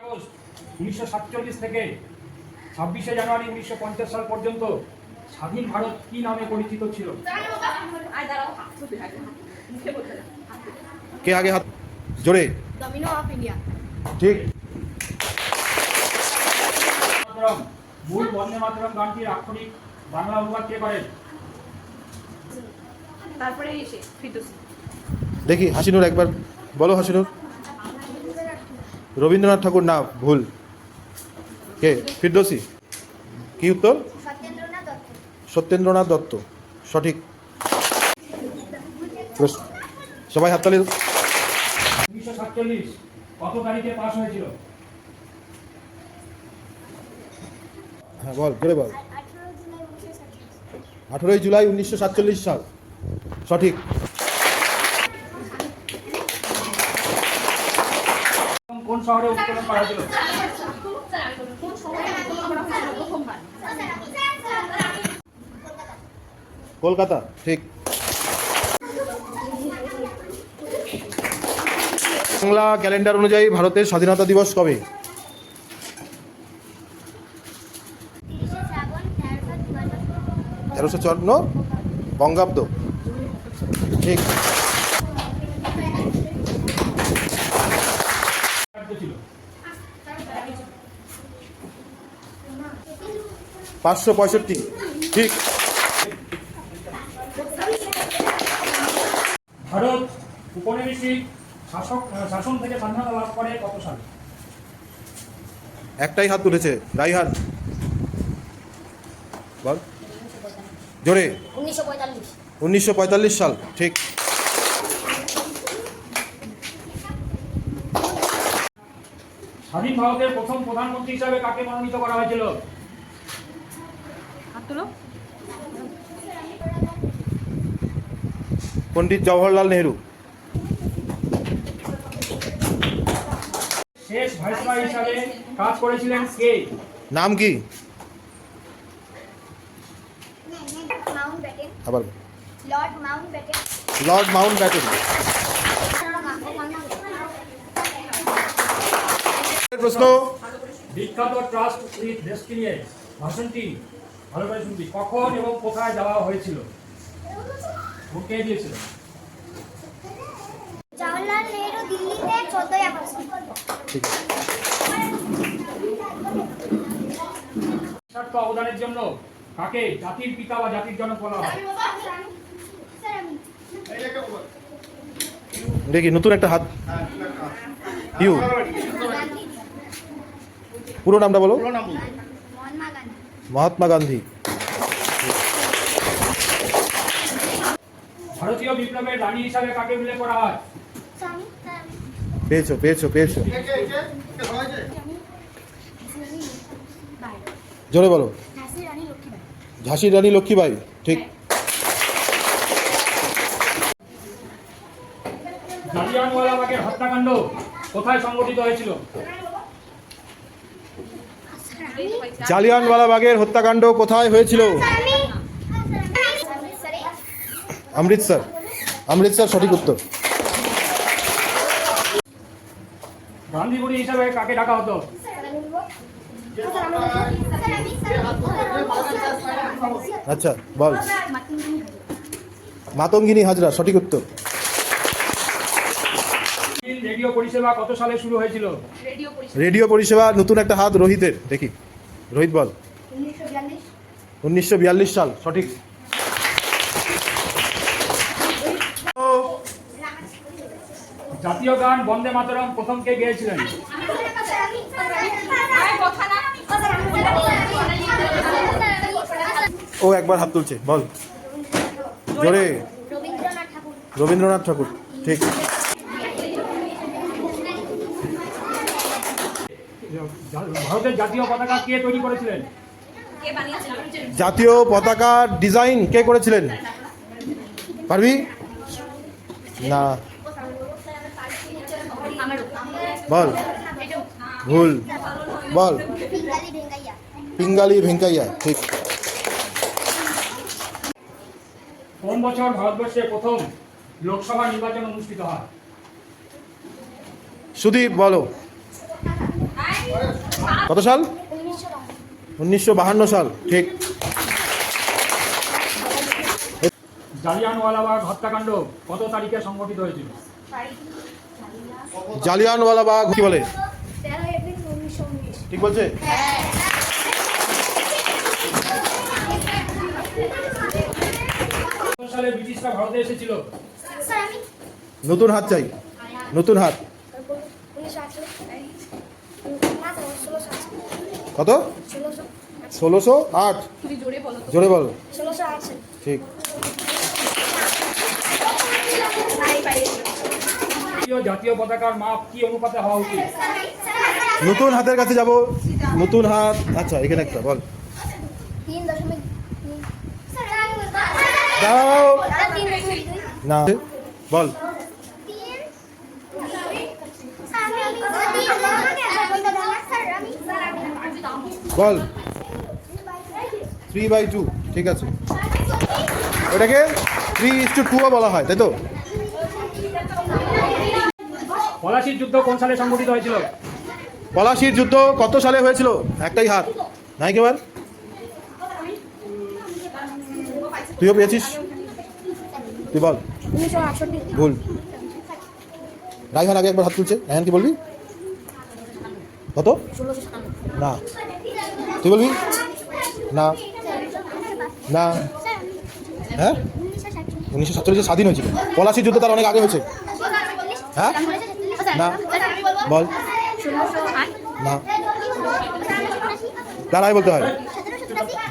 August 1947 থেকে 26শে জানুয়ারি 1950 সাল পর্যন্ত স্বাধীন ভারত কি নামে পরিচিত ছিল? কে আগে হাত জোরে? Domino of India. ঠিক। মূল বন্দে মাতরম গানটির আক্ষরিক বাংলা অনুবাদ কে করেন? তারপরে এসে ফিরদৌসী। দেখি হাসিনুর একবার বলো। হাসিনুর রবীন্দ্রনাথ ঠাকুর না, ভুল। কে? ফিরদৌসী। কি উত্তর? সত্যেন্দ্রনাথ দত্ত সঠিক। সবাই হাততালি। 1947 কত তারিখে পাস হয়েছিল? হ্যাঁ বল, জোরে বল। 18 জুলাই 1947 সাল সঠিক। কোন শহরে উত্তোলন করা হয়েছিল? কলকাতা। ঠিক। বাংলা ক্যালেন্ডার অনুযায়ী ভারতের স্বাধীনতা দিবস কবে? 1354 বঙ্গাব্দ। ঠিক। ছিল 565। ঠিক। ভারত উপনিবেশিক শাসন থেকে স্বাধীনতা লাভ করে কত সালে? একটাই হাত তুলেছে, রাইহান বল জোরে। 1945 সাল। ঠিক। স্বাধীন ভারতের প্রথম প্রধানমন্ত্রী হিসাবে কাকে মনোনীত করা হয়েছিল? পণ্ডিত জওহরলাল নেহরু। শেষ ভাইসরয় হিসাবে কাজ করেছিলেন কে? নাম কি? আবার লর্ড মাউন্টব্যাটেন। প্রশ্ন। বিখ্যাত ট্রাস্ট উইথ ডেস্টিনি ভাষণটি ভালো করে শুনবি। কখন এবং কোথায় দেওয়া হয়েছিল? কে দিয়েছিল? জওহরলাল নেহরু, দিল্লিতে 14 আগস্ট। ঠিক। নিঃস্বার্থ অবদানের জন্য কাকে জাতির পিতা বা জাতির জনক বলা হয়? দেখি নতুন একটা হাত। ইউ পুরো নামটা বলো। মহাত্মা গান্ধী। ভারতীয় বিপ্লবের রানী হিসাবে কাকে উল্লেখ করা হয়? পেয়েছো পেয়েছো পেয়েছো। জোরে বলো। ঝাঁসির রানী লক্ষ্মীবাই। ঠিক। জালিয়ানওয়ালাবাগের হত্যাকাণ্ড কোথায় সংঘটিত হয়েছিল? জালিয়ানওয়ালাবাগের হত্যাকাণ্ড কোথায় হয়েছিল? অমৃতসর। অমৃতসর সঠিক উত্তর। গান্ধীবুড়ি হিসাবে কাকে ডাকা হতো? আচ্ছা বল। মাতঙ্গিনী হাজরা সঠিক উত্তর। রেডিও পরিষেবা কত সালে শুরু হয়েছিল? রেডিও পরিষেবা নতুন একটা হাত রোহিতের। দেখি রোহিত বল। 1942 সাল সঠিক। জাতীয় গান বন্দে মাতরম প্রথম কে গেয়েছিলেন? ও একবার হাত তুলছে, বল জোরে। রবীন্দ্রনাথ ঠাকুর। ঠিক। ভারতের জাতীয় পতাকা কে তৈরি করেছিলেন? জাতীয় পতাকার ডিজাইন কে করেছিলেন? পারবি না, বল। ভুল, বল। পিঙ্গালি ভেঙ্কাইয়া। ঠিক। কোন বছর ভারতবর্ষে প্রথম লোকসভা নির্বাচন অনুষ্ঠিত হয়? সুদীপ বলো। কত সাল? 1952 সাল, ঠিক। জালিয়ানওয়ালাবাগ হত্যাকাণ্ড কত তারিখে সংঘটিত হয়েছিল? জালিয়ানওয়ালাবাগ কি বলে? 13 এপ্রিল 1919। ঠিক বলছে? কত সালে ব্রিটিশরা ভারতে এসেছিল? স্যার আমি নতুন হাত চাই, নতুন হাত। 1948 না স্যার 1608 কত? 1608। তুমি জোরে বলো তো। জোরে বলো। 1608 স্যার। ঠিক। জাতীয় পতাকার মাপ কি অনুপাতে হওয়া উচিত? নতুন হাতের কাছে যাব। নতুন হাত, আচ্ছা এখানে একটা বল। 3.3 স্যার আমি দাও 3.2 না, বল। বল 3/2, ঠিক আছে। ওটাকে 3:2 বলা হয়, তাই তো? পলাশির যুদ্ধ কোন সালে সংঘটিত হয়েছিল? পলাশির যুদ্ধ কত সালে হয়েছিল? একটাই হাত নাই কেবার। তুইও পেয়েছিস, তুই বল। 1968 ভুল। রায়হান আগে একবার হাত তুলছে। রায়হান কি বলবি? কত? 1697 না, তুই বলবি? না না, হ্যাঁ 1947 স্বাধীন হয়েছিল। পলাশির যুদ্ধ তার অনেক আগে হয়েছে। হ্যাঁ না, বল। 1608 না, দাঁড়াই বলতে হয়।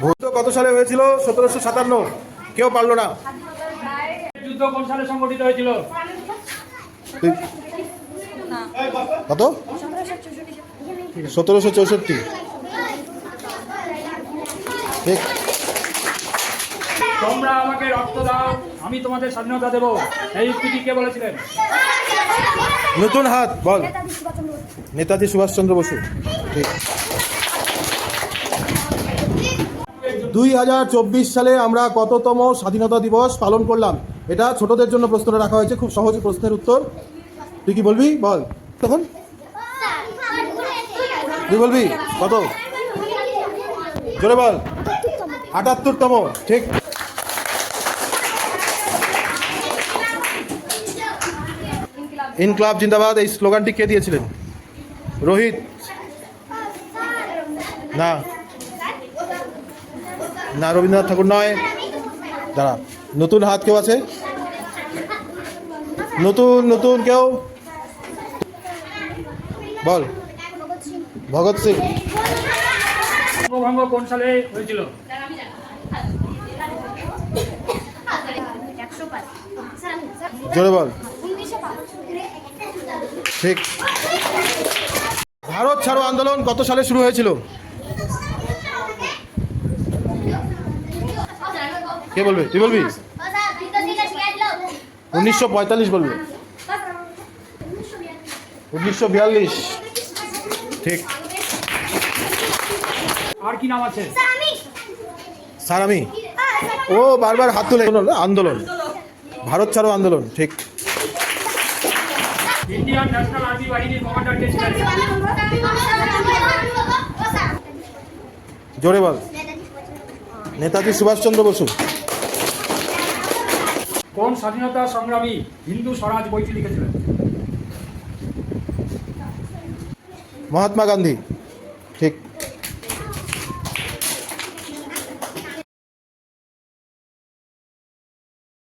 ভূত কত সালে হয়েছিল? 1757। কেউ পারলো না। যুদ্ধ কোন সালে সংঘটিত হয়েছিল? তুই- কত? 1764। ঠিক। তোমরা আমাকে রক্ত দাও, আমি তোমাদের স্বাধীনতা দেব, এই উক্তিটি কে বলেছিলেন? নতুন হাত, বল। নেতাজি সুভাষচন্দ্র বসু, ঠিক। 2024 সালে আমরা কততম স্বাধীনতা দিবস পালন করলাম? এটা ছোটদের জন্য প্রশ্নটা রাখা হয়েছে, খুব সহজ প্রশ্নের উত্তর। তুই কি বলবি? বল তখন। তুই বলবি কত? জোরে বল। 78তম, ঠিক। ইনকলাব জিন্দাবাদ এই স্লোগানটি কে দিয়েছিলেন? রোহিত। না না, রবীন্দ্রনাথ ঠাকুর নয়। দাঁড়া, নতুন হাত কেউ আছে? নতুন নতুন কেউ বল। ভগৎ সিং। বঙ্গভঙ্গ কোন সালে হয়েছিল? 105 স্যার আমি জোরে বল। 1905 ঠিক। ভারত ছাড়ো আন্দোলন কত সালে শুরু হয়েছিল? কে বলবে? তুই বলবি? 1945 বলবে। 1942, ঠিক। আর কি নাম আছে? স্যার আমি, ও বারবার হাত তুলে। আন্দোলন, ভারত ছাড়ো আন্দোলন, ঠিক। ইন্ডিয়ান ন্যাশনাল আর্মি বাহিনীর কমান্ডার কে ছিলেন? জোরে বল। নেতাজি সুভাষচন্দ্র বসু। কোন স্বাধীনতা সংগ্রামী হিন্দু স্বরাজ বইটি লিখেছিলেন? মহাত্মা গান্ধী, ঠিক।